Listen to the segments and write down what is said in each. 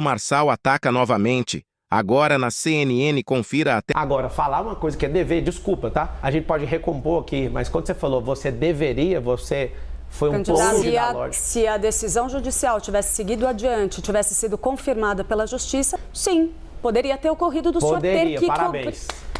Marçal ataca novamente. Agora na CNN, confira até... Agora, falar uma coisa que é dever, desculpa, tá? A gente pode recompor aqui, mas quando você falou você deveria, você foi um pouco da lógica. Se a decisão judicial tivesse seguido adiante, tivesse sido confirmada pela Justiça, sim, poderia ter ocorrido do senhor ter que...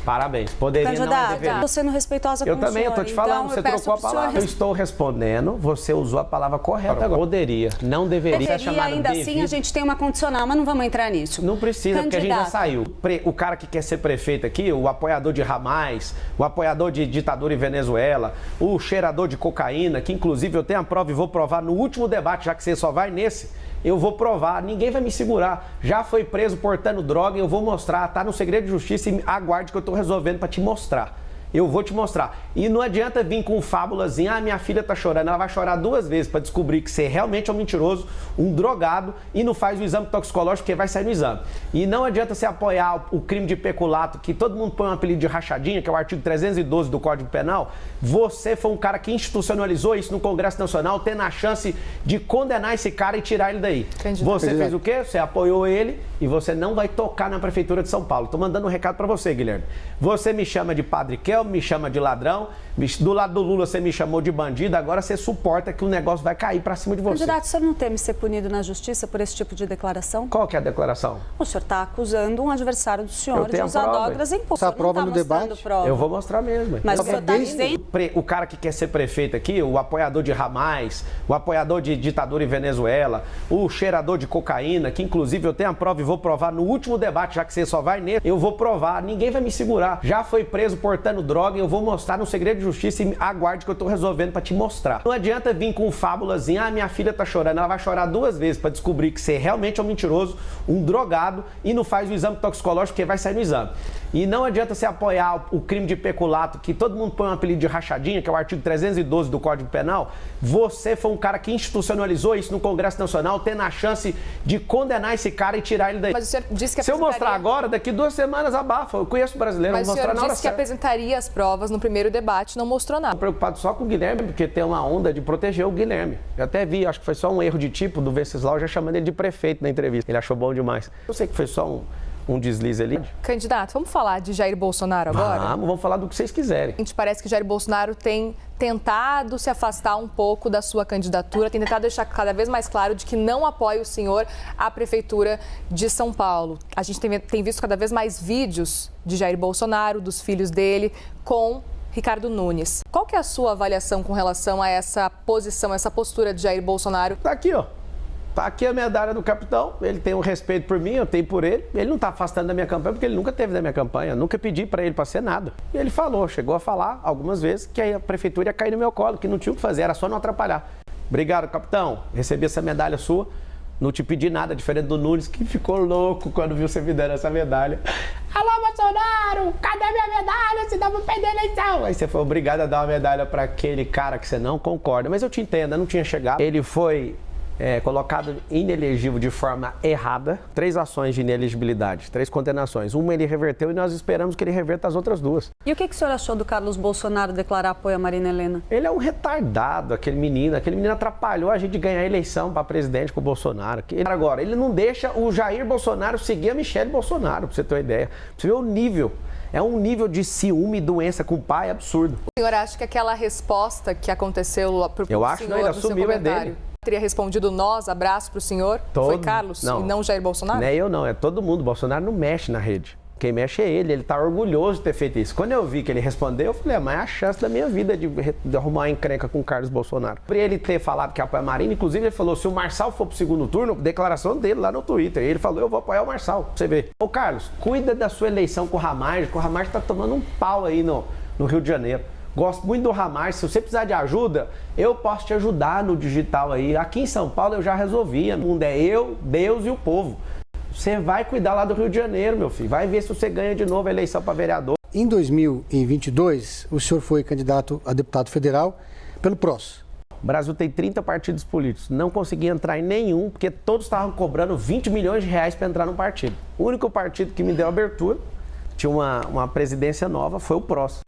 Parabéns. Poderia, não deveria. Você não respeitosa com o senhor. Eu também, eu tô te falando, você trocou a palavra. Eu estou respondendo, você usou a palavra correta agora. Poderia, não deveria. Deveria, ainda assim, a gente tem uma condicional, mas não vamos entrar nisso. Não precisa, porque a gente já saiu. O cara que quer ser prefeito aqui, o apoiador de Hamas, o apoiador de ditadura em Venezuela, o cheirador de cocaína, que inclusive eu tenho a prova e vou provar no último debate, já que você só vai nesse, eu vou provar, ninguém vai me segurar. Já foi preso portando droga, eu vou mostrar, tá no segredo de justiça e aguarde que eu tô resolvendo para te mostrar. Eu vou te mostrar. E não adianta vir com fábulazinha, minha filha tá chorando. Ela vai chorar 2 vezes para descobrir que você realmente é um mentiroso, um drogado e não faz o exame toxicológico porque vai sair no exame. E não adianta você apoiar o crime de peculato, que todo mundo põe um apelido de rachadinha, que é o artigo 312 do Código Penal. Você foi um cara que institucionalizou isso no Congresso Nacional, tendo a chance de condenar esse cara e tirar ele daí. Você fez o quê? Você apoiou ele e você não vai tocar na Prefeitura de São Paulo. Tô mandando um recado para você, Guilherme. Você me chama de Padre Kel, me chama de ladrão, do lado do Lula você me chamou de bandido, agora você suporta que o negócio vai cair para cima de você. Candidato, o senhor não teme ser punido na justiça por esse tipo de declaração? Qual que é a declaração? O senhor está acusando um adversário do senhor de usar drogas em público. Essa prova no debate? Eu vou mostrar mesmo. Mas o senhor está dizendo... O cara que quer ser prefeito aqui, o apoiador de Hamas, o apoiador de ditadura em Venezuela, o cheirador de cocaína, que inclusive eu tenho a prova e vou provar no último debate, já que você só vai nele, eu vou provar, ninguém vai me segurar. Já foi preso portando droga e eu vou mostrar no segredo de justiça e aguarde que eu tô resolvendo para te mostrar. Não adianta vir com fábulazinha, minha filha tá chorando. Ela vai chorar 2 vezes para descobrir que você realmente é um mentiroso, um drogado e não faz o exame toxicológico porque vai sair no exame. E não adianta você apoiar o crime de peculato, que todo mundo põe um apelido de rachadinha, que é o artigo 312 do Código Penal. Você foi um cara que institucionalizou isso no Congresso Nacional, tendo a chance de condenar esse cara e tirar ele daí. Mas o senhor disse que Se eu mostrar agora, daqui 2 semanas abafa. Eu conheço o brasileiro, mas vou mostrar na hora certa. Mas o senhor disse que apresentaria as provas no primeiro debate, não mostrou nada. Estou preocupado só com o Guilherme, porque tem uma onda de proteger o Guilherme. Eu até vi, acho que foi só um erro de tipo do Venceslau, já chamando ele de prefeito na entrevista. Ele achou bom demais. Eu sei que foi só um deslize ali. Candidato, vamos falar de Jair Bolsonaro agora? Vamos falar do que vocês quiserem. A gente parece que Jair Bolsonaro tem tentado se afastar um pouco da sua candidatura, tem tentado deixar cada vez mais claro de que não apoia o senhor à Prefeitura de São Paulo. A gente tem visto cada vez mais vídeos de Jair Bolsonaro, dos filhos dele, com Ricardo Nunes. Qual que é a sua avaliação com relação a essa posição, essa postura de Jair Bolsonaro? Tá aqui, ó. Tá aqui a medalha do capitão, ele tem um respeito por mim, eu tenho por ele. Ele não tá afastando da minha campanha porque ele nunca teve da minha campanha, eu nunca pedi para ele para ser nada. E ele chegou a falar algumas vezes que a prefeitura ia cair no meu colo, que não tinha o que fazer, era só não atrapalhar. Obrigado, capitão, recebi essa medalha sua, não te pedi nada, diferente do Nunes, que ficou louco quando viu você me dando essa medalha. Alô, Bolsonaro, cadê minha medalha? Se dá pra perder a eleição. Aí você foi obrigado a dar uma medalha para aquele cara que você não concorda, mas eu te entendo, eu não tinha chegado. Ele foi colocado inelegível de forma errada, 3 ações de inelegibilidade, 3 condenações. Uma ele reverteu e nós esperamos que ele reverta as outras 2. E o que o senhor achou do Carlos Bolsonaro declarar apoio a Marina Helena? Ele é um retardado, aquele menino atrapalhou a gente de ganhar a eleição para presidente com o Bolsonaro. Agora, ele não deixa o Jair Bolsonaro seguir a Michele Bolsonaro, pra você ter uma ideia. Pra você ver o nível. É um nível de ciúme e doença com o pai absurdo. O senhor acha que aquela resposta que aconteceu pro Eu acho, senhor não, ele assumiu, é dele. Teria respondido nós, abraço pro senhor? Foi Carlos e não Jair Bolsonaro? Não é eu não, é todo mundo. Bolsonaro não mexe na rede. Quem mexe é ele tá orgulhoso de ter feito isso. Quando eu vi que ele respondeu, eu falei, mas é a chance da minha vida de arrumar uma encrenca com o Carlos Bolsonaro. Por ele ter falado que apoia a Marina, inclusive ele falou, se o Marçal for pro segundo turno, declaração dele lá no Twitter, ele falou, eu vou apoiar o Marçal, pra você ver. Ô Carlos, cuida da sua eleição com o Ramagem, que o Ramagem tá tomando um pau aí no Rio de Janeiro. Gosto muito do Ramagem, se você precisar de ajuda, eu posso te ajudar no digital aí. Aqui em São Paulo eu já resolvi, o mundo é eu, Deus e o povo. Você vai cuidar lá do Rio de Janeiro, meu filho. Vai ver se você ganha de novo a eleição para vereador. Em 2022, o senhor foi candidato a deputado federal pelo PROS. O Brasil tem 30 partidos políticos. Não consegui entrar em nenhum, porque todos estavam cobrando 20 milhões de reais para entrar no partido. O único partido que me deu abertura, tinha uma presidência nova, foi o PROS.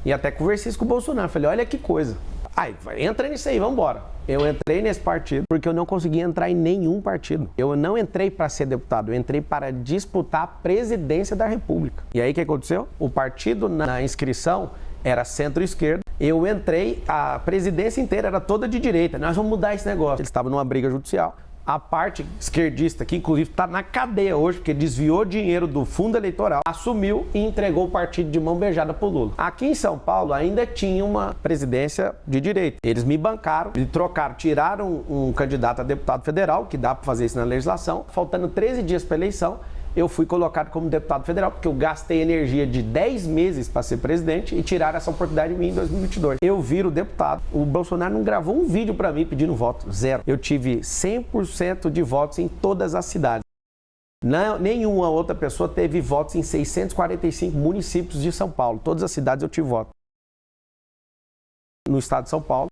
E até conversei isso com o Bolsonaro. Falei, olha que coisa. Aí, entra nisso aí, vamos embora. Eu entrei nesse partido porque eu não conseguia entrar em nenhum partido. Eu não entrei para ser deputado, eu entrei para disputar a presidência da República. E aí o que aconteceu? O partido na inscrição era centro-esquerda. Eu entrei, a presidência inteira era toda de direita. Nós vamos mudar esse negócio. Eles estavam numa briga judicial. A parte esquerdista, que inclusive está na cadeia hoje, porque desviou dinheiro do fundo eleitoral, assumiu e entregou o partido de mão beijada para o Lula. Aqui em São Paulo ainda tinha uma presidência de direita. Eles me bancaram, me trocaram, tiraram um candidato a deputado federal, que dá para fazer isso na legislação. Faltando 13 dias para a eleição, eu fui colocado como deputado federal, porque eu gastei energia de 10 meses para ser presidente e tiraram essa oportunidade de mim em 2022. Eu viro deputado. O Bolsonaro não gravou um vídeo para mim pedindo voto, zero. Eu tive 100% de votos em todas as cidades. Nenhuma outra pessoa teve votos em 645 municípios de São Paulo. Todas as cidades eu tive voto. No estado de São Paulo.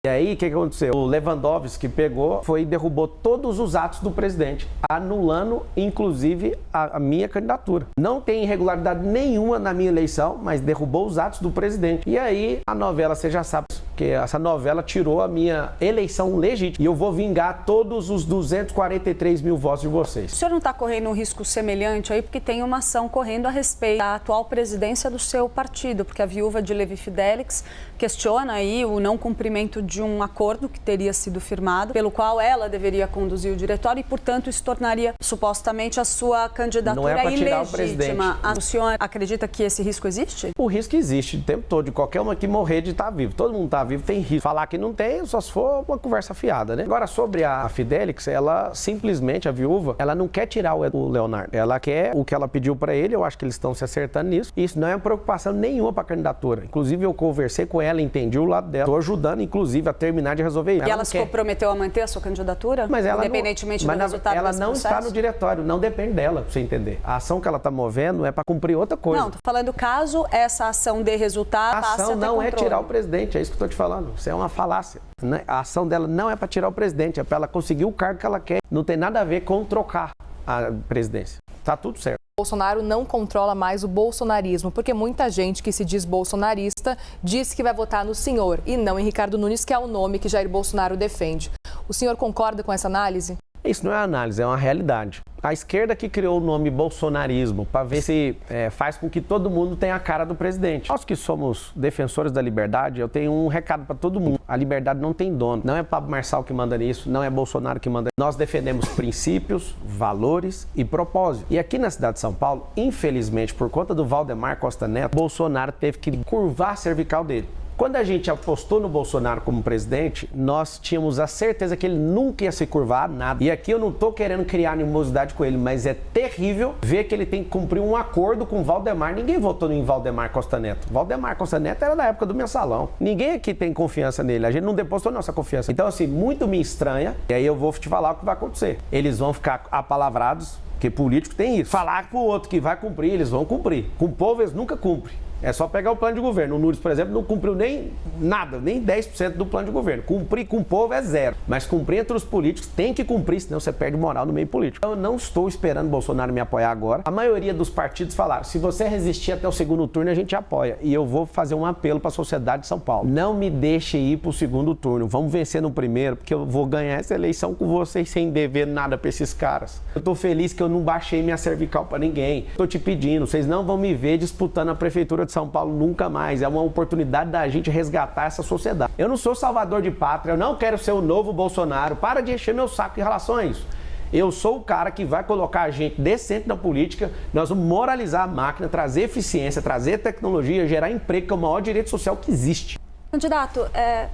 E aí, o que aconteceu? O Lewandowski pegou, foi e derrubou todos os atos do presidente, anulando, inclusive, a minha candidatura. Não tem irregularidade nenhuma na minha eleição, mas derrubou os atos do presidente. E aí, a novela, você já sabe, que essa novela tirou a minha eleição legítima. E eu vou vingar todos os 243 mil votos de vocês. O senhor não está correndo um risco semelhante aí, porque tem uma ação correndo a respeito da atual presidência do seu partido, porque a viúva de Levi Fidelix questiona aí o não cumprimento de um acordo que teria sido firmado, pelo qual ela deveria conduzir o diretório e, portanto, isso tornaria supostamente a sua candidatura ilegítima. O senhor acredita que esse risco existe? O risco existe o tempo todo, de qualquer uma que morrer de estar vivo. Todo mundo está vivo, tem risco. Falar que não tem, só se for uma conversa fiada, né? Agora, sobre a Fidelix, ela simplesmente, a viúva, ela não quer tirar o Leonardo. Ela quer o que ela pediu para ele, eu acho que eles estão se acertando nisso. Isso não é uma preocupação nenhuma para a candidatura. Inclusive, eu conversei com ela, entendi o lado dela. Estou ajudando, inclusive, a terminar de resolver isso. E ela se comprometeu a manter a sua candidatura? Mas ela independentemente do resultado ela desse não processo? está no diretório, não depende dela, pra você entender. A ação que ela está movendo é para cumprir outra coisa. Não, tô falando caso essa ação dê resultado, a ação não é tirar o presidente, é isso que eu estou te falando. Isso é uma falácia. Né? A ação dela não é para tirar o presidente, é para ela conseguir o cargo que ela quer. Não tem nada a ver com trocar a presidência. Tá tudo certo. Bolsonaro não controla mais o bolsonarismo, porque muita gente que se diz bolsonarista diz que vai votar no senhor e não em Ricardo Nunes, que é o nome que Jair Bolsonaro defende. O senhor concorda com essa análise? Isso não é análise, é uma realidade. A esquerda que criou o nome bolsonarismo para ver se faz com que todo mundo tenha a cara do presidente. Nós que somos defensores da liberdade, eu tenho um recado para todo mundo. A liberdade não tem dono. Não é Pablo Marçal que manda nisso, não é Bolsonaro que manda. Nós defendemos princípios, valores e propósito. E aqui na cidade de São Paulo, infelizmente, por conta do Valdemar Costa Neto, Bolsonaro teve que curvar a cervical dele. Quando a gente apostou no Bolsonaro como presidente, nós tínhamos a certeza que ele nunca ia se curvar a nada. E aqui eu não estou querendo criar animosidade com ele, mas é terrível ver que ele tem que cumprir um acordo com o Valdemar. Ninguém votou em Valdemar Costa Neto. Valdemar Costa Neto era da época do mensalão. Ninguém aqui tem confiança nele. A gente não depositou nossa confiança. Então, assim, muito me estranha. E aí eu vou te falar o que vai acontecer. Eles vão ficar apalavrados, porque político tem isso. Falar pro outro que vai cumprir, eles vão cumprir. Com o povo, eles nunca cumprem. É só pegar o plano de governo. O Nunes, por exemplo, não cumpriu nem nada, nem 10% do plano de governo. Cumprir com o povo é zero. Mas cumprir entre os políticos tem que cumprir, senão você perde moral no meio político. Então, eu não estou esperando o Bolsonaro me apoiar agora. A maioria dos partidos falaram, se você resistir até o segundo turno, a gente apoia. E eu vou fazer um apelo para a sociedade de São Paulo. Não me deixe ir para o segundo turno. Vamos vencer no primeiro, porque eu vou ganhar essa eleição com vocês sem dever nada para esses caras. Eu estou feliz que eu não baixei minha cervical para ninguém. Estou te pedindo, vocês não vão me ver disputando a prefeitura de São Paulo nunca mais. É uma oportunidade da gente resgatar essa sociedade. Eu não sou salvador de pátria, eu não quero ser o novo Bolsonaro. Para de encher meu saco em relação a isso. Eu sou o cara que vai colocar a gente decente na política, nós vamos moralizar a máquina, trazer eficiência, trazer tecnologia, gerar emprego, que é o maior direito social que existe. Candidato,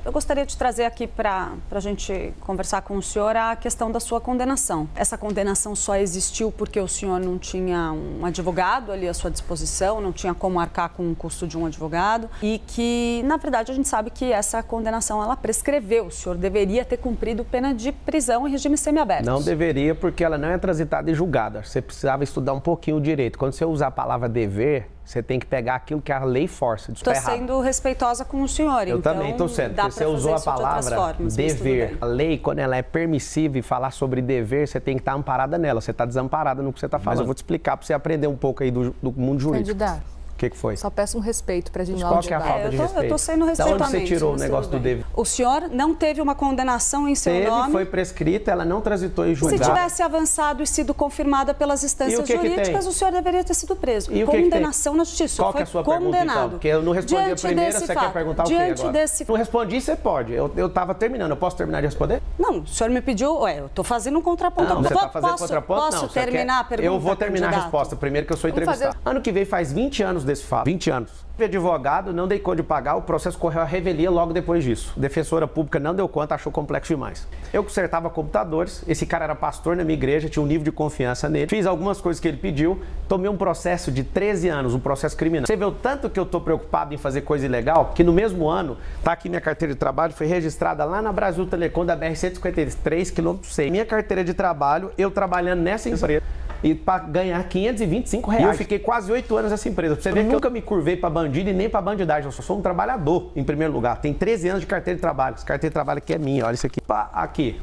eu gostaria de trazer aqui para a gente conversar com o senhor a questão da sua condenação. Essa condenação só existiu porque o senhor não tinha um advogado ali à sua disposição, não tinha como arcar com o custo de um advogado e que, na verdade, a gente sabe que essa condenação, ela prescreveu. O senhor deveria ter cumprido pena de prisão em regime semiaberto. Não deveria, porque ela não é transitada e julgada. Você precisava estudar um pouquinho o direito. Quando você usar a palavra dever, você tem que pegar aquilo que a lei força. Estou sendo respeitosa com o senhor. Eu então, também estou sendo, porque você usou a palavra dever. A lei, quando ela é permissiva e falar sobre dever, você tem que estar amparada nela. Você está desamparada no que você está falando. Mas eu vou te explicar para você aprender um pouco aí do mundo jurídico. Candidato. que foi? Só peço um respeito pra gente não Qual que é a falta de respeito? Eu tô sendo Da respeitosa. onde você tirou o negócio do dever? O senhor não teve uma condenação em seu nome. Foi prescrita, ela não transitou em Se julgado. tivesse avançado e sido confirmada pelas instâncias que jurídicas, tem? o senhor deveria ter sido preso. E o que que Condenação na justiça. Qual que é a sua pergunta, então? Porque eu não respondi Diante a primeira, desse você fato, quer perguntar o quê diante agora? desse... Não respondi, você pode. Eu estava terminando, eu posso terminar de responder? Não, o senhor me pediu... eu estou fazendo um contraponto. Não, você está fazendo contraponto? Posso não, você terminar a pergunta, Eu vou terminar candidato? a resposta primeiro, que eu sou entrevistado. Ano que vem faz 20 anos desse fato. 20 anos. Fui advogado, não dei conta de pagar, o processo correu à revelia logo depois disso. Defensora pública não deu conta, achou complexo demais. Eu consertava computadores, esse cara era pastor na minha igreja, tinha um nível de confiança nele. Fiz algumas coisas que ele pediu, tomei um processo de 13 anos, um processo criminal. Você vê o tanto que eu estou preocupado em fazer coisa ilegal, que no mesmo ano, tá aqui minha carteira de trabalho, foi registrada lá na Brasil Telecom, da BR-153, quilômetro 6. Minha carteira de trabalho, eu trabalhando nessa empresa. E para ganhar R$525. E eu fiquei quase 8 anos nessa empresa. Pra você ver que eu nunca me curvei para bandido e nem para bandidagem. Eu só sou um trabalhador, em primeiro lugar. Tem 13 anos de carteira de trabalho. Essa carteira de trabalho aqui é minha. Olha isso aqui. Aqui.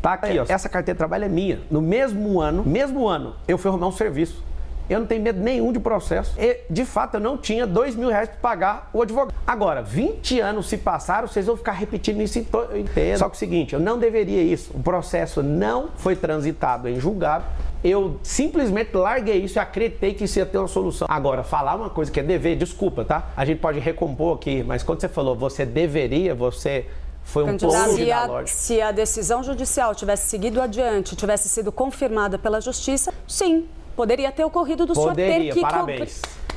Tá aqui, ó. Essa carteira de trabalho é minha. No mesmo ano, eu fui arrumar um serviço. Eu não tenho medo nenhum de processo. E, de fato, eu não tinha R$2.000 para pagar o advogado. Agora, 20 anos se passaram, vocês vão ficar repetindo isso inteiro. Só que é o seguinte, eu não deveria isso. O processo não foi transitado em julgado. Eu simplesmente larguei isso e acreditei que isso ia ter uma solução. Agora, falar uma coisa que é dever, desculpa, tá? A gente pode recompor aqui, mas quando você falou você deveria, você foi um pouco da lógica. Se a decisão judicial tivesse seguido adiante, tivesse sido confirmada pela justiça, sim, poderia ter ocorrido do senhor ter que...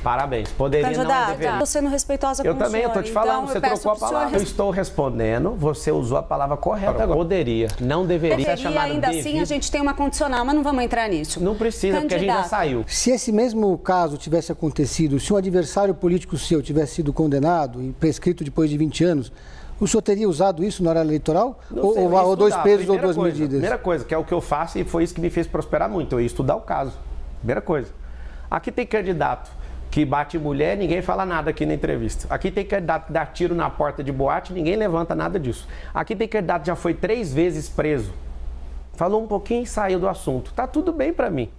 Parabéns. Poderia, não deveria. Estou sendo respeitosa com o senhor. Eu também, eu tô te falando, então, você trocou a palavra. Eu estou respondendo, você usou a palavra correta agora. Poderia, não deveria. Deveria, ainda assim, a gente tem uma condicional, mas não vamos entrar nisso. Não precisa, porque a gente já saiu. Se esse mesmo caso tivesse acontecido, se um adversário político seu tivesse sido condenado e prescrito depois de 20 anos, o senhor teria usado isso na hora eleitoral? Ou 2 pesos ou 2 medidas? Primeira coisa, que é o que eu faço e foi isso que me fez prosperar muito. Eu ia estudar o caso. Primeira coisa. Aqui tem candidato que bate mulher, ninguém fala nada aqui na entrevista. Aqui tem candidato que dá tiro na porta de boate, ninguém levanta nada disso. Aqui tem candidato que já foi 3 vezes preso. Falou um pouquinho e saiu do assunto. Tá tudo bem para mim.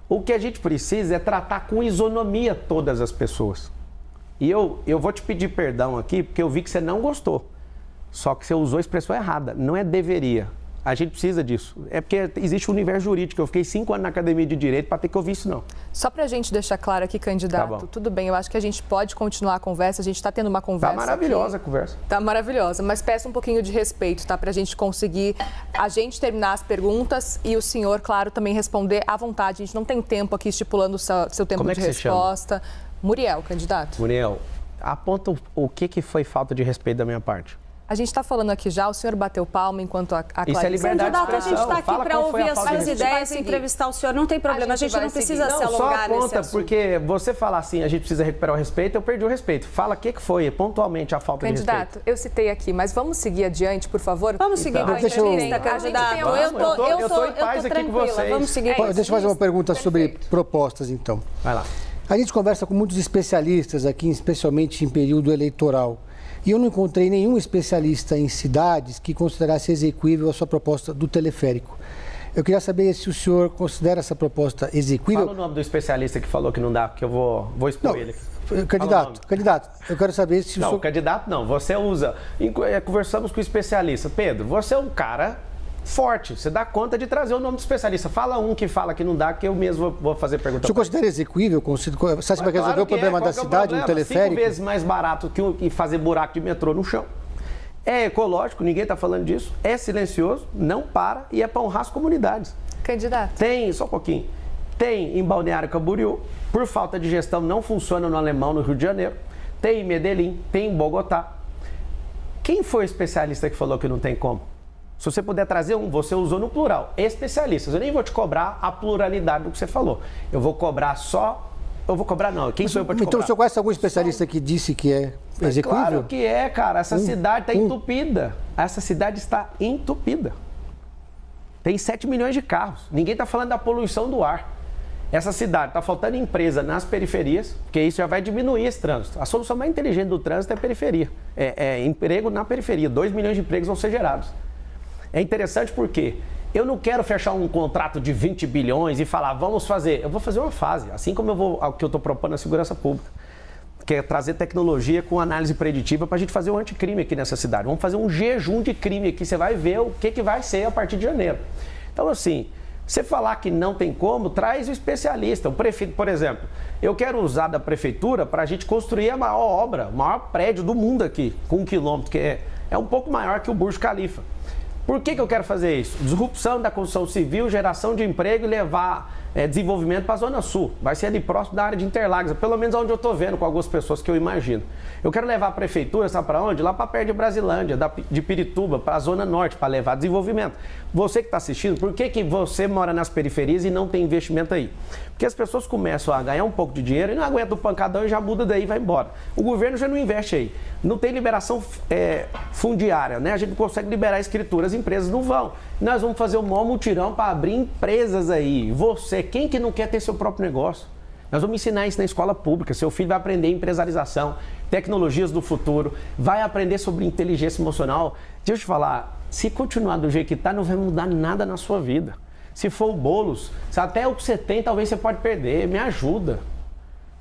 O que a gente precisa é tratar com isonomia todas as pessoas. E eu vou te pedir perdão aqui, porque eu vi que você não gostou. Só que você usou a expressão errada. Não é deveria. A gente precisa disso. É porque existe um universo jurídico. Eu fiquei 5 anos na academia de direito para ter que ouvir isso, não. Só para a gente deixar claro aqui, candidato, tudo bem, eu acho que a gente pode continuar a conversa, a gente está tendo uma conversa. Tá maravilhosa a conversa. Tá maravilhosa, mas peço um pouquinho de respeito, tá? Para a gente conseguir, a gente terminar as perguntas e o senhor, claro, também responder à vontade. A gente não tem tempo aqui estipulando o seu tempo de resposta. Muriel, candidato. Muriel, aponta o que foi falta de respeito da minha parte. A gente está falando aqui já, o senhor bateu palma enquanto a Clarice... Isso é liberdade de expressão. A gente está aqui para ouvir as suas ideias e entrevistar o senhor. Não tem problema, a gente não precisa se alongar nesse assunto. Só aponta, porque você falar assim, a gente precisa recuperar o respeito, eu perdi o respeito. Fala o que foi pontualmente a falta de respeito. Candidato, eu citei aqui, mas vamos seguir adiante, por favor? Vamos seguir com a entrevista, candidato. Eu estou em paz aqui com vocês. Vamos seguir. Deixa eu fazer uma pergunta sobre propostas, então. Vai lá. A gente conversa com muitos especialistas aqui, especialmente em período eleitoral. E eu não encontrei nenhum especialista em cidades que considerasse exequível a sua proposta do teleférico. Eu queria saber se o senhor considera essa proposta exequível. Fala o nome do especialista que falou que não dá, porque eu vou expor ele aqui. Candidato, eu quero saber se o senhor... Não, candidato não, você usa... Conversamos com o especialista. Pedro, você é um cara forte, você dá conta de trazer o nome do especialista. Fala um que fala que não dá, que eu mesmo vou fazer pergunta. O senhor considera exequível? Você acha que vai resolver o problema da cidade, no teleférico? 5 vezes mais barato que fazer buraco de metrô no chão. É ecológico, ninguém está falando disso. É silencioso, não para e é para honrar as comunidades. Candidato. Tem, só um pouquinho. Tem em Balneário Camboriú, por falta de gestão não funciona no Alemão, no Rio de Janeiro. Tem em Medellín, tem em Bogotá. Quem foi o especialista que falou que não tem como? Se você puder trazer um, você usou no plural, especialistas. Eu nem vou te cobrar a pluralidade do que você falou. Eu vou cobrar só... Eu vou cobrar não, quem sou eu para te cobrar? Então o senhor conhece algum especialista que disse que é exequível? Claro que é, cara. Essa cidade está entupida. Essa cidade está entupida. Tem 7 milhões de carros. Ninguém está falando da poluição do ar. Essa cidade está faltando empresa nas periferias, porque isso já vai diminuir esse trânsito. A solução mais inteligente do trânsito é a periferia. É emprego na periferia. 2 milhões de empregos vão ser gerados. É interessante porque eu não quero fechar um contrato de 20 bilhões e falar, vamos fazer. Eu vou fazer uma fase, assim como eu estou propondo na segurança pública. que é trazer tecnologia com análise preditiva para a gente fazer o anticrime aqui nessa cidade. Vamos fazer um jejum de crime aqui, você vai ver o que vai ser a partir de janeiro. Então, assim, você falar que não tem como, traz o especialista. O prefeito, por exemplo, eu quero usar da prefeitura para a gente construir a maior obra, o maior prédio do mundo aqui, com 1 quilômetro, que é um pouco maior que o Burj Khalifa. Por que eu quero fazer isso? Disrupção da construção civil, geração de emprego e levar desenvolvimento para a Zona Sul. Vai ser ali próximo da área de Interlagos, pelo menos onde eu estou vendo com algumas pessoas que eu imagino. Eu quero levar a prefeitura, sabe para onde? Lá para perto de Brasilândia, de Pirituba, para a Zona Norte, para levar desenvolvimento. Você que está assistindo, por que você mora nas periferias e não tem investimento aí? Porque as pessoas começam a ganhar um pouco de dinheiro e não aguentam o pancadão e já muda daí e vai embora. O governo já não investe aí. Não tem liberação fundiária, né? A gente não consegue liberar a escritura, as empresas não vão. Nós vamos fazer um maior mutirão para abrir empresas aí. Você, quem que não quer ter seu próprio negócio? Nós vamos ensinar isso na escola pública. Seu filho vai aprender empresarização, tecnologias do futuro, vai aprender sobre inteligência emocional. Deixa eu te falar, se continuar do jeito que está, não vai mudar nada na sua vida. Se for o Boulos, se até o que você tem, talvez você pode perder. Me ajuda.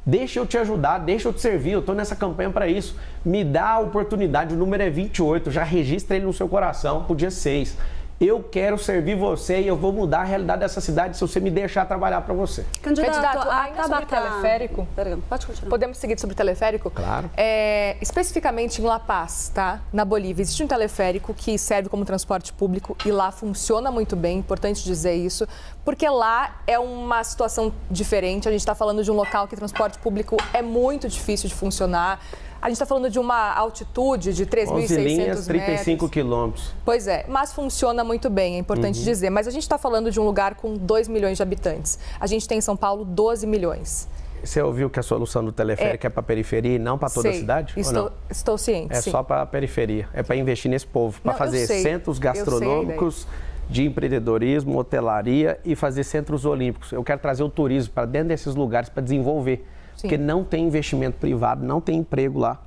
Deixa eu te ajudar, deixa eu te servir, eu estou nessa campanha para isso. Me dá a oportunidade, o número é 28, já registra ele no seu coração pro dia 6. Eu quero servir você e eu vou mudar a realidade dessa cidade se você me deixar trabalhar para você. Candidato, ainda sobre teleférico, Pode continuar. podemos seguir sobre teleférico? Claro. Especificamente em La Paz, tá? Na Bolívia, existe um teleférico que serve como transporte público e lá funciona muito bem, importante dizer isso, porque lá é uma situação diferente, a gente está falando de um local que transporte público é muito difícil de funcionar. A gente está falando de uma altitude de 3.600 metros. 35 quilômetros. Pois é, mas funciona muito bem, é importante dizer. Mas a gente está falando de um lugar com 2 milhões de habitantes. A gente tem em São Paulo 12 milhões. Você ouviu que a solução do teleférico é para a periferia e não para toda a cidade? Estou ciente, É sim. só para a periferia, é para investir nesse povo, para Não, fazer eu sei. centros gastronômicos de empreendedorismo, hotelaria e fazer centros olímpicos. Eu quero trazer o turismo para dentro desses lugares para desenvolver. Sim. Porque não tem investimento privado, não tem emprego lá,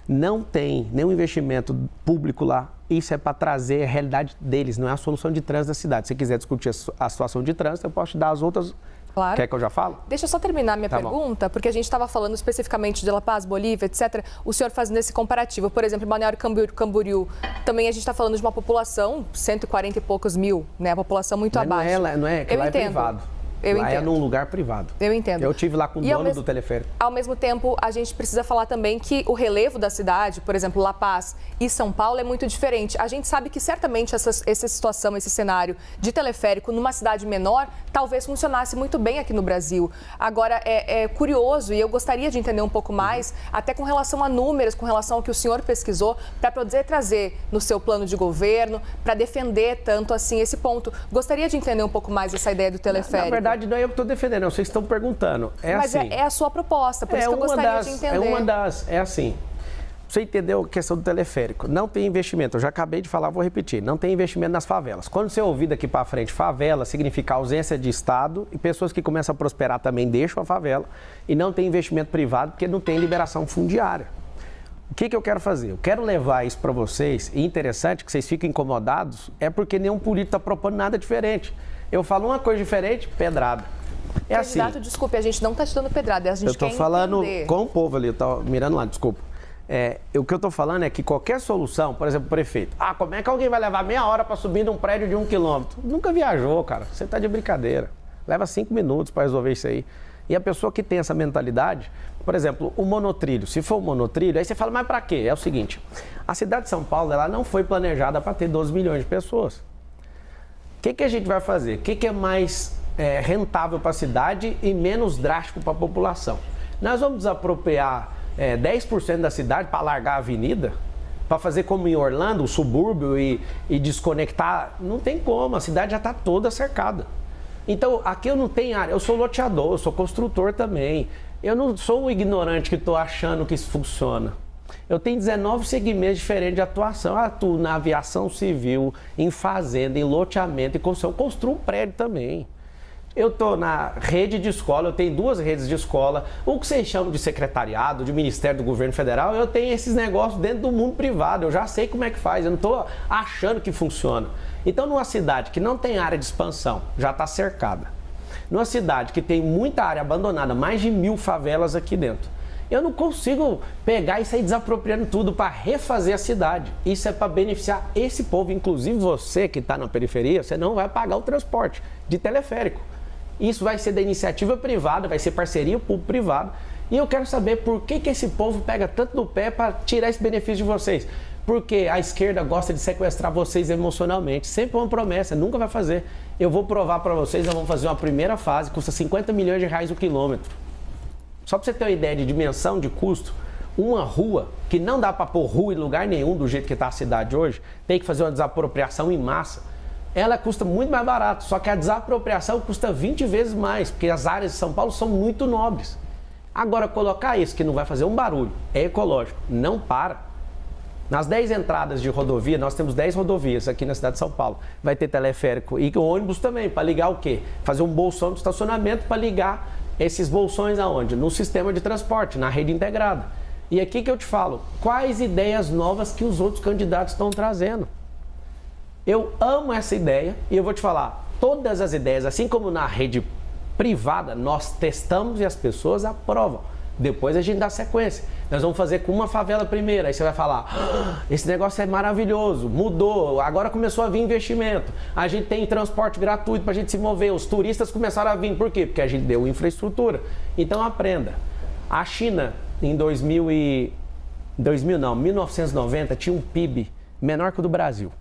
não tem nenhum investimento público lá. Isso é para trazer a realidade deles, não é a solução de trânsito da cidade. Se você quiser discutir a situação de trânsito, eu posso te dar as outras. Claro. Quer que eu já falo? Deixa eu só terminar minha Tá pergunta, porque a gente estava falando especificamente de La Paz, Bolívia, etc. O senhor fazendo esse comparativo. Por exemplo, em Balneário Camboriú, também a gente está falando de uma população, 140 e poucos mil, né? A população muito Mas abaixo. não é, que Eu lá entendo. é privado. Eu lá entendo. é num lugar privado. Eu entendo. Eu estive lá com o dono do teleférico. Ao mesmo tempo, a gente precisa falar também que o relevo da cidade, por exemplo, La Paz e São Paulo, é muito diferente. A gente sabe que certamente essa situação, esse cenário de teleférico numa cidade menor, talvez funcionasse muito bem aqui no Brasil. Agora, é curioso e eu gostaria de entender um pouco mais, até com relação a números, com relação ao que o senhor pesquisou, para poder trazer no seu plano de governo, para defender tanto assim esse ponto. Gostaria de entender um pouco mais essa ideia do teleférico. Na verdade, não é eu que estou defendendo, vocês estão perguntando. Mas assim, é a sua proposta, por isso que eu gostaria de entender. É assim, você entendeu a questão do teleférico. Não tem investimento, eu já acabei de falar, vou repetir. Não tem investimento nas favelas. Quando você ouvir daqui para frente, favela significa ausência de Estado e pessoas que começam a prosperar também deixam a favela e não tem investimento privado porque não tem liberação fundiária. O que eu quero fazer? Eu quero levar isso para vocês, e interessante que vocês fiquem incomodados, é porque nenhum político está propondo nada diferente. Eu falo uma coisa diferente, pedrada. É Candidato, assim. desculpe, a gente não está te dando pedrada, a gente Eu estou quer falando entender. com o povo ali, eu tô mirando lá, desculpa. O que eu estou falando é que qualquer solução, por exemplo, o prefeito, como é que alguém vai levar meia hora para subir num prédio de 1 quilômetro? Nunca viajou, cara, você está de brincadeira. Leva 5 minutos para resolver isso aí. E a pessoa que tem essa mentalidade, por exemplo, o monotrilho, se for o monotrilho, aí você fala, mas para quê? É o seguinte, a cidade de São Paulo, ela não foi planejada para ter 12 milhões de pessoas. O que a gente vai fazer? O que é mais rentável para a cidade e menos drástico para a população? Nós vamos desapropriar 10% da cidade para alargar a avenida? Para fazer como em Orlando, o subúrbio e desconectar? Não tem como, a cidade já está toda cercada. Então, aqui eu não tenho área, eu sou loteador, eu sou construtor também. Eu não sou um ignorante que estou achando que isso funciona. Eu tenho 19 segmentos diferentes de atuação. Eu atuo na aviação civil, em fazenda, em loteamento e construção. Eu construo um prédio também. Eu estou na rede de escola, eu tenho 2 redes de escola. O que vocês chamam de secretariado, de Ministério do Governo Federal, eu tenho esses negócios dentro do mundo privado. Eu já sei como é que faz, eu não estou achando que funciona. Então, numa cidade que não tem área de expansão, já está cercada. Numa cidade que tem muita área abandonada, mais de 1000 favelas aqui dentro. Eu não consigo pegar e sair desapropriando tudo para refazer a cidade. Isso é para beneficiar esse povo, inclusive você que está na periferia, você não vai pagar o transporte de teleférico. Isso vai ser da iniciativa privada, vai ser parceria público-privada. E eu quero saber por que esse povo pega tanto no pé para tirar esse benefício de vocês. Porque a esquerda gosta de sequestrar vocês emocionalmente. Sempre uma promessa, nunca vai fazer. Eu vou provar para vocês, nós vamos fazer uma primeira fase, custa 50 milhões de reais o quilômetro. Só para você ter uma ideia de dimensão de custo, uma rua, que não dá para pôr rua em lugar nenhum do jeito que está a cidade hoje, tem que fazer uma desapropriação em massa. Ela custa muito mais barato, só que a desapropriação custa 20 vezes mais, porque as áreas de São Paulo são muito nobres. Agora, colocar isso, que não vai fazer um barulho, é ecológico, não para. Nas 10 entradas de rodovia, nós temos 10 rodovias aqui na cidade de São Paulo. Vai ter teleférico e ônibus também, para ligar o quê? Fazer um bolsão de estacionamento para ligar esses bolsões aonde? No sistema de transporte, na rede integrada. E aqui que eu te falo, quais ideias novas que os outros candidatos estão trazendo? Eu amo essa ideia e eu vou te falar, todas as ideias, assim como na rede privada, nós testamos e as pessoas aprovam. Depois a gente dá sequência. Nós vamos fazer com uma favela primeiro. Aí você vai falar, esse negócio é maravilhoso, mudou, agora começou a vir investimento. A gente tem transporte gratuito para a gente se mover. Os turistas começaram a vir. Por quê? Porque a gente deu infraestrutura. Então aprenda. A China, em 1990, tinha um PIB menor que o do Brasil.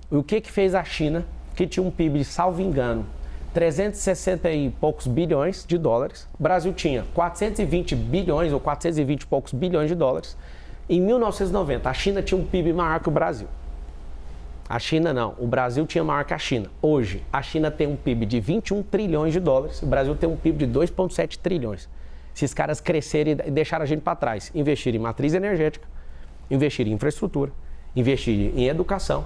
O que fez a China, que tinha um PIB, salvo engano, 360 e poucos bilhões de dólares. O Brasil tinha 420 bilhões ou 420 e poucos bilhões de dólares. Em 1990, a China tinha um PIB maior que o Brasil. A China não, o Brasil tinha maior que a China. Hoje, a China tem um PIB de 21 trilhões de dólares, o Brasil tem um PIB de 2,7 trilhões. Esses caras crescerem e deixaram a gente para trás, investir em matriz energética, investir em infraestrutura, investir em educação.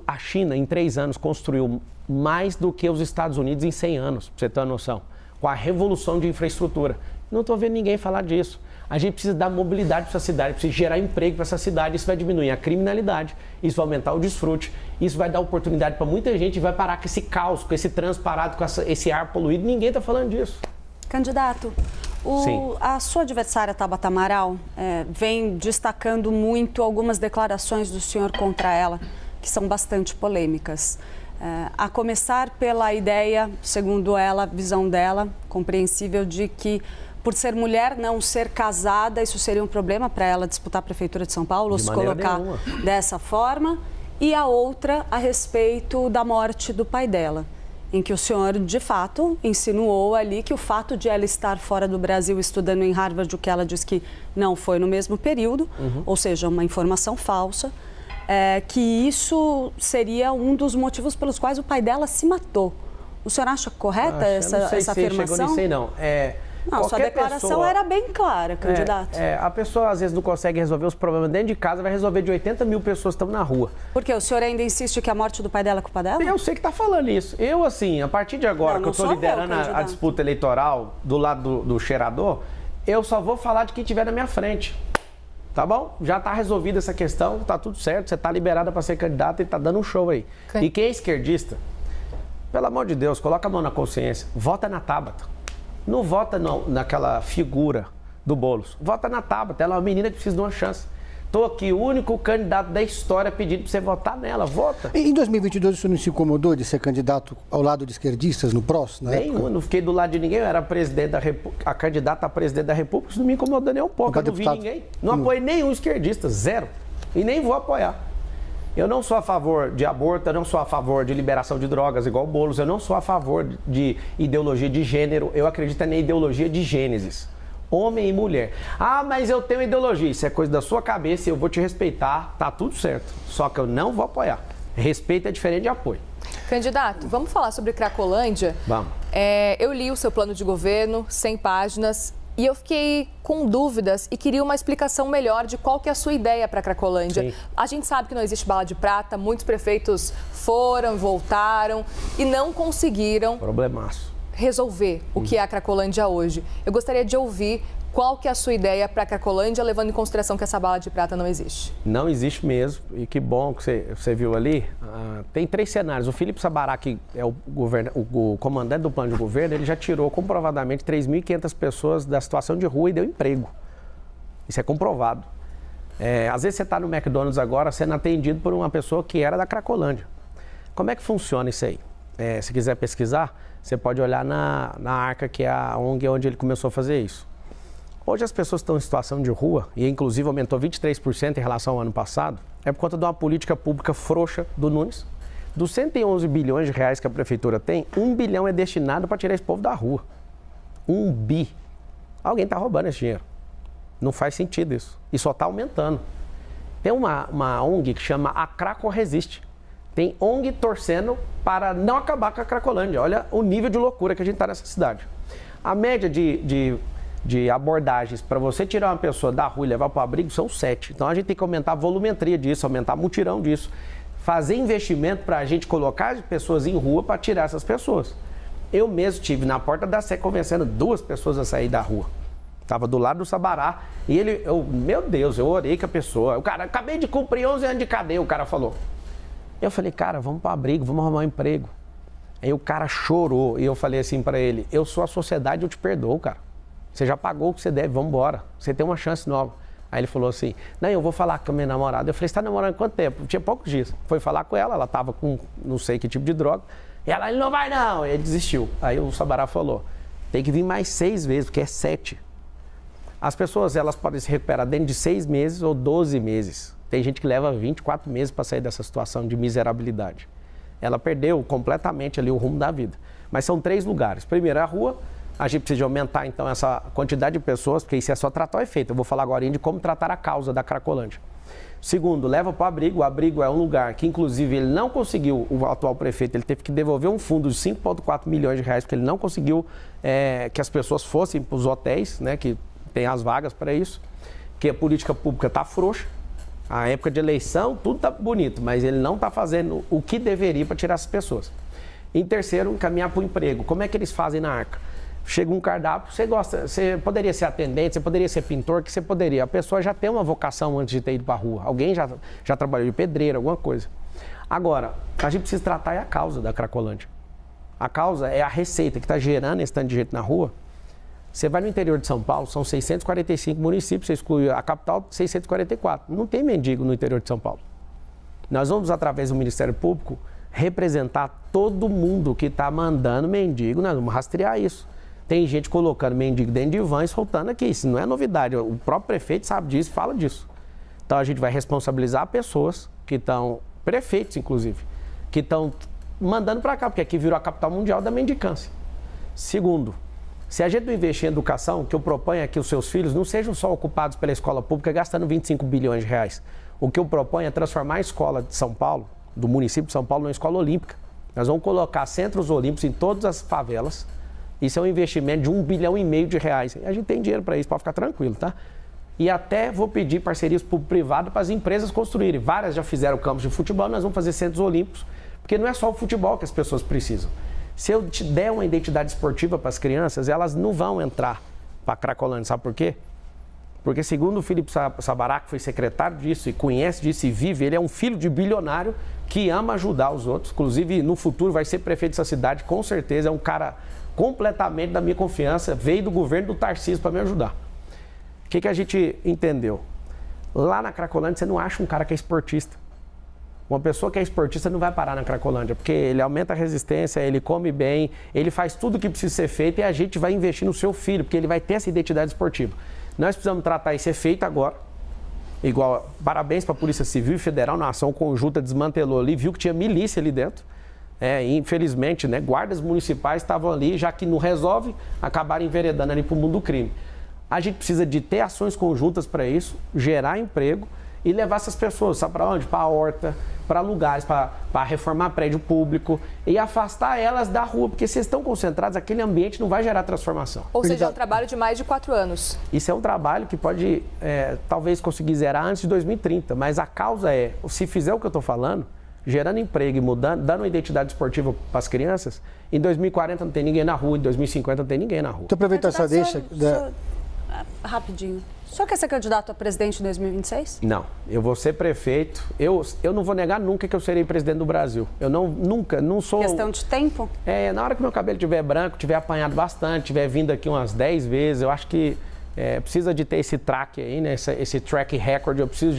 A China, em 3 anos, construiu mais do que os Estados Unidos em 100 anos, para você ter uma noção, com a revolução de infraestrutura. Não estou vendo ninguém falar disso. A gente precisa dar mobilidade para essa cidade, precisa gerar emprego para essa cidade, isso vai diminuir a criminalidade, isso vai aumentar o desfrute, isso vai dar oportunidade para muita gente e vai parar com esse caos, com esse trânsito parado, com esse ar poluído. Ninguém está falando disso. Candidato, a sua adversária, Tabata Amaral, vem destacando muito algumas declarações do senhor contra ela, que são bastante polêmicas. A começar pela ideia, segundo ela, visão dela, compreensível, de que por ser mulher, não ser casada, isso seria um problema para ela disputar a Prefeitura de São Paulo, ou se colocar dessa forma. E a outra a respeito da morte do pai dela, em que o senhor, de fato, insinuou ali que o fato de ela estar fora do Brasil estudando em Harvard, o que ela diz que não foi no mesmo período, ou seja, uma informação falsa, que isso seria um dos motivos pelos quais o pai dela se matou. O senhor acha correta essa afirmação? Não sei, não. Não, sua declaração era bem clara, candidato. A pessoa às vezes não consegue resolver os problemas dentro de casa, vai resolver de 80 mil pessoas que estão na rua. Por quê? O senhor ainda insiste que a morte do pai dela é culpa dela? Eu sei que está falando isso. Eu, assim, a partir de agora que eu estou liderando a disputa eleitoral do lado do cheirador, eu só vou falar de quem estiver na minha frente. Tá bom? Já está resolvida essa questão, tá tudo certo, você está liberada para ser candidata e está dando um show aí. E quem é esquerdista, pelo amor de Deus, coloca a mão na consciência, vota na Tabata. Não vota naquela figura do Boulos, vota na Tabata, ela é uma menina que precisa de uma chance. Estou aqui, o único candidato da história pedindo para você votar nela, vota. Em 2022, o senhor não se incomodou de ser candidato ao lado de esquerdistas no PROS? Nenhum, não fiquei do lado de ninguém, eu era presidente da República, a candidata a presidente da República, isso não me incomodou nem um pouco, eu não vi ninguém. Não apoiei nenhum esquerdista, zero. E nem vou apoiar. Eu não sou a favor de aborto, eu não sou a favor de liberação de drogas igual o Boulos, eu não sou a favor de ideologia de gênero, eu acredito na ideologia de Gênesis. Homem e mulher. Ah, mas eu tenho ideologia. Isso é coisa da sua cabeça e eu vou te respeitar. Tá tudo certo. Só que eu não vou apoiar. Respeito é diferente de apoio. Candidato, vamos falar sobre Cracolândia? Vamos. Eu li o seu plano de governo, 100 páginas, e eu fiquei com dúvidas e queria uma explicação melhor de qual que é a sua ideia para Cracolândia. Sim. A gente sabe que não existe bala de prata, muitos prefeitos foram, voltaram e não conseguiram. Problemaço. resolver o que é a Cracolândia hoje. Eu gostaria de ouvir qual que é a sua ideia para a Cracolândia, levando em consideração que essa bala de prata não existe. Não existe mesmo, e que bom que você viu ali. Tem 3 cenários. O Felipe Sabará, que é o comandante do plano de governo, ele já tirou comprovadamente 3.500 pessoas da situação de rua e deu emprego. Isso é comprovado. Às vezes você está no McDonald's agora sendo atendido por uma pessoa que era da Cracolândia. Como é que funciona isso aí? Se quiser pesquisar, você pode olhar na Arca, que é a ONG onde ele começou a fazer isso. Hoje as pessoas estão em situação de rua, e inclusive aumentou 23% em relação ao ano passado, é por conta de uma política pública frouxa do Nunes. Dos 111 bilhões de reais que a prefeitura tem, 1 bilhão é destinado para tirar esse povo da rua. 1 bi. Alguém está roubando esse dinheiro. Não faz sentido isso. E só está aumentando. Tem uma ONG que chama A Craco Resiste. Tem ONG torcendo para não acabar com a Cracolândia. Olha o nível de loucura que a gente está nessa cidade. A média de abordagens para você tirar uma pessoa da rua e levar para o abrigo são 7. Então a gente tem que aumentar a volumetria disso, aumentar o mutirão disso. Fazer investimento para a gente colocar as pessoas em rua para tirar essas pessoas. Eu mesmo estive na porta da Sé convencendo 2 pessoas a sair da rua. Estava do lado do Sabará e meu Deus, eu orei com a pessoa. O cara, acabei de cumprir 11 anos de cadeia, o cara falou. Eu falei, cara, vamos para o abrigo, vamos arrumar um emprego. Aí o cara chorou e eu falei assim para ele, eu sou a sociedade, eu te perdoo, cara. Você já pagou o que você deve, vamos embora. Você tem uma chance nova. Aí ele falou assim, não, eu vou falar com a minha namorada. Eu falei, você está namorando quanto tempo? Tinha poucos dias. Foi falar com ela estava com não sei que tipo de droga. E ela, ele não vai não. Ele desistiu. Aí o Sabará falou, tem que vir mais 6 vezes, porque é 7. As pessoas, elas podem se recuperar dentro de 6 meses ou 12 meses. Tem gente que leva 24 meses para sair dessa situação de miserabilidade. Ela perdeu completamente ali o rumo da vida. Mas são 3 lugares. Primeiro, a rua. A gente precisa aumentar, então, essa quantidade de pessoas, porque isso é só tratar o efeito. Eu vou falar agora de como tratar a causa da Cracolândia. Segundo, leva para o abrigo. O abrigo é um lugar que, inclusive, ele não conseguiu, o atual prefeito, ele teve que devolver um fundo de 5,4 milhões de reais, porque ele não conseguiu que as pessoas fossem para os hotéis, né, que tem as vagas para isso, que a política pública está frouxa. A época de eleição, tudo está bonito, mas ele não está fazendo o que deveria para tirar essas pessoas. Em terceiro, encaminhar para o emprego. Como é que eles fazem na Arca? Chega um cardápio, você poderia ser atendente, você poderia ser pintor, que você poderia. A pessoa já tem uma vocação antes de ter ido para a rua. Alguém já trabalhou de pedreiro, alguma coisa. Agora, a gente precisa tratar a causa da Cracolândia. A causa é a receita que está gerando esse tanto de gente na rua. Você vai no interior de São Paulo, são 645 municípios, você exclui a capital, 644. Não tem mendigo no interior de São Paulo. Nós vamos, através do Ministério Público, representar todo mundo que está mandando mendigo, nós vamos rastrear isso. Tem gente colocando mendigo dentro de van e soltando aqui. Isso não é novidade. O próprio prefeito sabe disso e fala disso. Então a gente vai responsabilizar pessoas que estão, prefeitos inclusive, que estão mandando para cá, porque aqui virou a capital mundial da mendicância. Segundo, se a gente não investir em educação, o que eu proponho é que os seus filhos não sejam só ocupados pela escola pública gastando 25 bilhões de reais. O que eu proponho é transformar a escola de São Paulo, do município de São Paulo, numa escola olímpica. Nós vamos colocar centros olímpicos em todas as favelas. Isso é um investimento de 1,5 bilhão de reais. A gente tem dinheiro para isso, pode ficar tranquilo, tá? E até vou pedir parcerias público-privado para as empresas construírem. Várias já fizeram campos de futebol, nós vamos fazer centros olímpicos, porque não é só o futebol que as pessoas precisam. Se eu te der uma identidade esportiva para as crianças, elas não vão entrar para a Cracolândia, sabe por quê? Porque segundo o Felipe Sabará, que foi secretário disso e conhece disso e vive, ele é um filho de bilionário que ama ajudar os outros. Inclusive, no futuro vai ser prefeito dessa cidade, com certeza, é um cara completamente da minha confiança, veio do governo do Tarcísio para me ajudar. O que a gente entendeu? Lá na Cracolândia você não acha um cara que é esportista. Uma pessoa que é esportista não vai parar na Cracolândia, porque ele aumenta a resistência, ele come bem, ele faz tudo o que precisa ser feito e a gente vai investir no seu filho, porque ele vai ter essa identidade esportiva. Nós precisamos tratar esse efeito agora. Igual, parabéns para a Polícia Civil e Federal, na ação conjunta desmantelou ali, viu que tinha milícia ali dentro. Infelizmente, né, guardas municipais estavam ali, já que não resolve, acabaram enveredando ali para o mundo do crime. A gente precisa de ter ações conjuntas para isso, gerar emprego e levar essas pessoas, sabe para onde? Para a horta, para lugares, para reformar prédio público e afastar elas da rua, porque se estão concentrados, aquele ambiente não vai gerar transformação. Ou seja, é um trabalho de mais de 4 anos. Isso é um trabalho que pode, talvez, conseguir zerar antes de 2030, mas a causa é, se fizer o que eu estou falando, gerando emprego e dando uma identidade esportiva para as crianças, em 2040 não tem ninguém na rua, em 2050 não tem ninguém na rua. Então, aproveitar essa deixa... Rapidinho. O senhor quer ser candidato a presidente em 2026? Não, eu vou ser prefeito. Eu não vou negar nunca que eu serei presidente do Brasil. Eu não sou... Questão de tempo? Na hora que meu cabelo estiver branco, tiver apanhado bastante, tiver vindo aqui umas 10 vezes, eu acho que precisa de ter esse track aí, né? Esse track record, eu preciso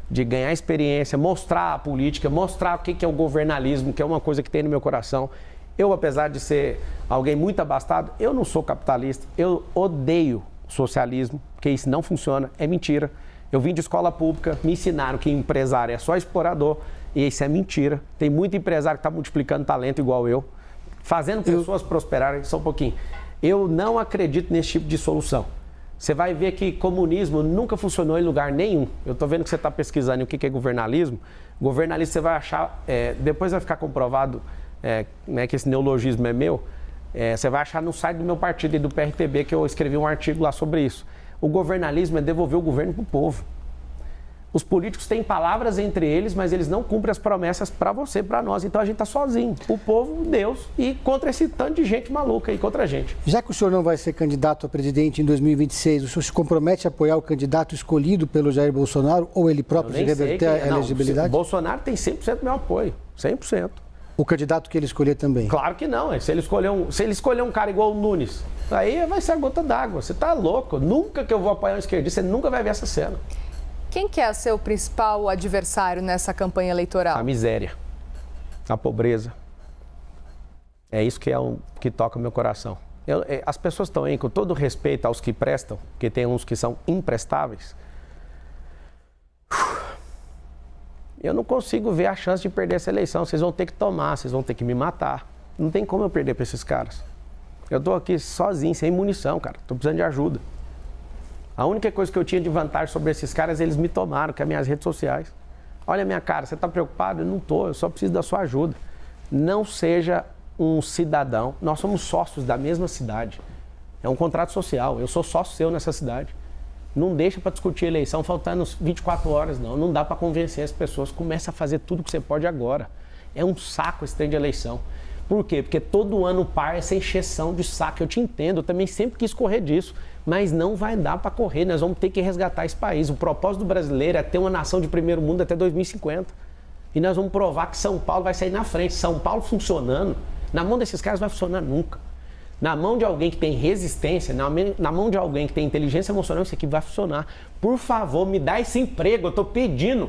de ganhar experiência, mostrar a política, mostrar o que é o governalismo, que é uma coisa que tem no meu coração. Eu, apesar de ser alguém muito abastado, eu não sou capitalista, eu odeio socialismo, porque isso não funciona, é mentira. Eu vim de escola pública, me ensinaram que empresário é só explorador, e isso é mentira. Tem muito empresário que está multiplicando talento igual eu, fazendo pessoas prosperarem, só um pouquinho. Eu não acredito nesse tipo de solução. Você vai ver que comunismo nunca funcionou em lugar nenhum. Eu estou vendo que você está pesquisando o que é governalismo. Governalismo você vai achar, depois vai ficar comprovado que esse neologismo é meu. Você vai achar no site do meu partido e do PRTB que eu escrevi um artigo lá sobre isso. O governalismo é devolver o governo para o povo. Os políticos têm palavras entre eles, mas eles não cumprem as promessas para você, para nós. Então a gente está sozinho. O povo, Deus, e contra esse tanto de gente maluca aí, contra a gente. Já que o senhor não vai ser candidato a presidente em 2026, o senhor se compromete a apoiar o candidato escolhido pelo Jair Bolsonaro ou ele próprio se reverter a elegibilidade? Bolsonaro tem 100% do meu apoio. 100%. O candidato que ele escolher também? Claro que não. Se ele escolher um cara igual o Nunes, aí vai ser a gota d'água. Você tá louco. Nunca que eu vou apoiar um esquerdista, você nunca vai ver essa cena. Quem que é seu principal adversário nessa campanha eleitoral? A miséria, a pobreza. É isso que toca o meu coração. As pessoas estão aí, com todo respeito aos que prestam, porque tem uns que são imprestáveis. Eu não consigo ver a chance de perder essa eleição. Vocês vão ter que tomar, vocês vão ter que me matar. Não tem como eu perder para esses caras. Eu tô aqui sozinho, sem munição, cara. Tô precisando de ajuda. A única coisa que eu tinha de vantagem sobre esses caras, eles me tomaram, que é as minhas redes sociais. Olha a minha cara, você tá preocupado? Eu não tô, eu só preciso da sua ajuda. Não seja um cidadão. Nós somos sócios da mesma cidade. É um contrato social. Eu sou sócio seu nessa cidade. Não deixa para discutir a eleição faltando 24 horas, não. Não dá para convencer as pessoas. Começa a fazer tudo que você pode agora. É um saco esse trem de eleição. Por quê? Porque todo ano par essa encheção de saco. Eu te entendo, eu também sempre quis correr disso. Mas não vai dar para correr. Nós vamos ter que resgatar esse país. O propósito do brasileiro é ter uma nação de primeiro mundo até 2050. E nós vamos provar que São Paulo vai sair na frente. São Paulo funcionando, na mão desses caras não vai funcionar nunca. Na mão de alguém que tem resistência, na mão de alguém que tem inteligência emocional, isso aqui vai funcionar. Por favor, me dá esse emprego, eu tô pedindo.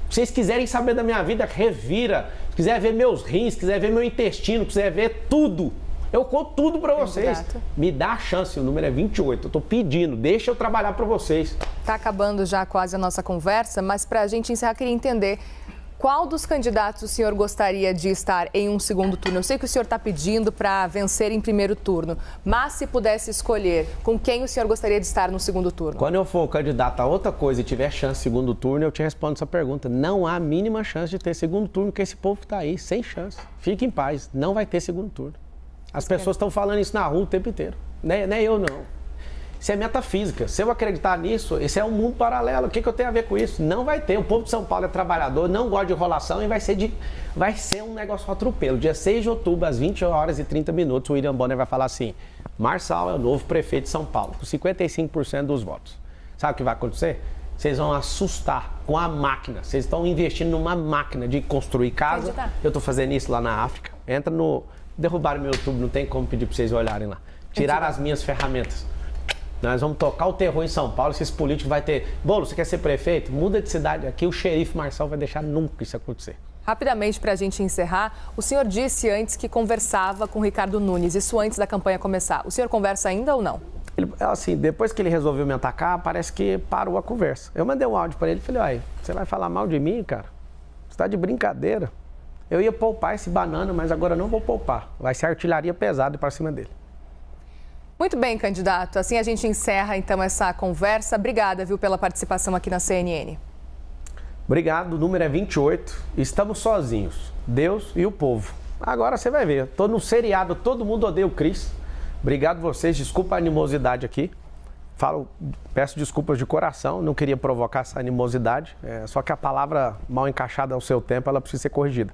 Se vocês quiserem saber da minha vida, revira. Se quiser ver meus rins, se quiser ver meu intestino, se quiser ver tudo, eu conto tudo pra vocês. Me dá a chance, o número é 28, eu tô pedindo, deixa eu trabalhar pra vocês. Tá acabando já quase a nossa conversa, mas pra gente encerrar, queria entender qual dos candidatos o senhor gostaria de estar em um segundo turno? Eu sei que o senhor está pedindo para vencer em primeiro turno, mas se pudesse escolher, com quem o senhor gostaria de estar no segundo turno? Quando eu for candidato a outra coisa e tiver chance de segundo turno, eu te respondo essa pergunta. Não há a mínima chance de ter segundo turno, porque esse povo está aí, sem chance. Fique em paz, não vai ter segundo turno. As pessoas estão falando isso na rua o tempo inteiro. Não é eu, não. Isso é metafísica. Se eu acreditar nisso, esse é um mundo paralelo. O que eu tenho a ver com isso? Não vai ter. O povo de São Paulo é trabalhador, não gosta de enrolação e vai ser um negócio atropelo. Dia 6 de outubro, às 20 horas e 30 minutos, o William Bonner vai falar assim: Marçal é o novo prefeito de São Paulo, com 55% dos votos. Sabe o que vai acontecer? Vocês vão assustar com a máquina. Vocês estão investindo numa máquina de construir casa. Eu estou fazendo isso lá na África. Entra no... Derrubaram meu YouTube, não tem como pedir para vocês olharem lá. Tiraram as minhas ferramentas. Nós vamos tocar o terror em São Paulo, se esse político vai ter... Bolo, você quer ser prefeito? Muda de cidade aqui, o xerife Marçal vai deixar nunca isso acontecer. Rapidamente, para a gente encerrar, o senhor disse antes que conversava com o Ricardo Nunes, isso antes da campanha começar. O senhor conversa ainda ou não? Assim, depois que ele resolveu me atacar, parece que parou a conversa. Eu mandei um áudio para ele e falei: olha, você vai falar mal de mim, cara? Você tá de brincadeira. Eu ia poupar esse banana, mas agora não vou poupar. Vai ser artilharia pesada para cima dele. Muito bem, candidato. Assim a gente encerra, então, essa conversa. Obrigada, viu, pela participação aqui na CNN. Obrigado. O número é 28. Estamos sozinhos. Deus e o povo. Agora você vai ver. Estou no seriado Todo Mundo Odeia o Cris. Obrigado vocês. Desculpa a animosidade aqui. Peço desculpas de coração, não queria provocar essa animosidade, só que a palavra mal encaixada ao seu tempo, ela precisa ser corrigida.